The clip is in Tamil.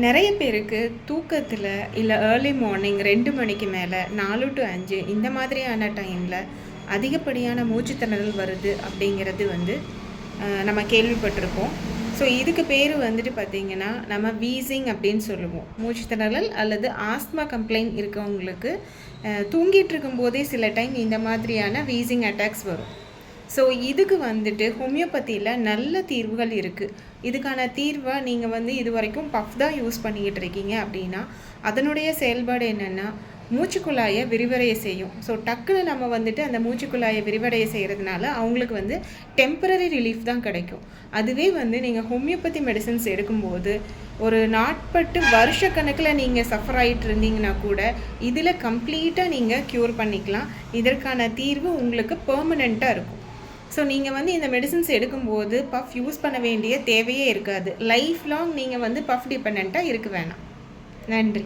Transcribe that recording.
நிறைய பேருக்கு தூக்கத்தில் இல்லை ஏர்லி மார்னிங் 2 மணிக்கு மேலே 4 to 5 இந்த மாதிரியான டைமில் அதிகப்படியான மூச்சுத்திணறல் வருது அப்படிங்கிறது நம்ம கேள்விப்பட்டிருக்கோம். ஸோ இதுக்கு பேர் பார்த்திங்கன்னா நம்ம வீசிங் அப்படின்னு சொல்லுவோம். மூச்சுத்திணறல் அல்லது ஆஸ்துமா கம்ப்ளைண்ட் இருக்கவங்களுக்கு தூங்கிட்டு இருக்கும்போதே சில டைம் இந்த மாதிரியான வீசிங் அட்டாக்ஸ் வரும். ஸோ இதுக்கு ஹோமியோபதியில் நல்ல தீர்வுகள் இருக்குது. இதுக்கான தீர்வை நீங்கள் இது வரைக்கும் பஃப் தான் யூஸ் பண்ணிக்கிட்டு இருக்கீங்க அப்படின்னா அதனுடைய செயல்பாடு என்னென்னா மூச்சுக்குழாயை விரிவடைய செய்யும். ஸோ டக்குன்னு நம்ம அந்த மூச்சுக்குழாயை விரிவடைய செய்கிறதுனால அவங்களுக்கு டெம்பரரி ரிலீஃப் தான் கிடைக்கும். அதுவே நீங்கள் ஹோமியோபதி மெடிசன்ஸ் எடுக்கும்போது ஒரு நாட்பட்டு வருஷக்கணக்கில் நீங்கள் சஃபர் ஆகிட்டு இருந்தீங்கன்னா கூட இதில் கம்ப்ளீட்டாக நீங்கள் க்யூர் பண்ணிக்கலாம். இதற்கான தீர்வு உங்களுக்கு பெர்மனெண்ட்டாக இருக்கும். ஸோ நீங்கள் இந்த மெடிசன்ஸ் எடுக்கும்போது பஃப் யூஸ் பண்ண வேண்டிய தேவையே இருக்காது. லைஃப் லாங் நீங்கள் பஃப் டிபெண்ட்டாக இருக்க வேணாம். நன்றி.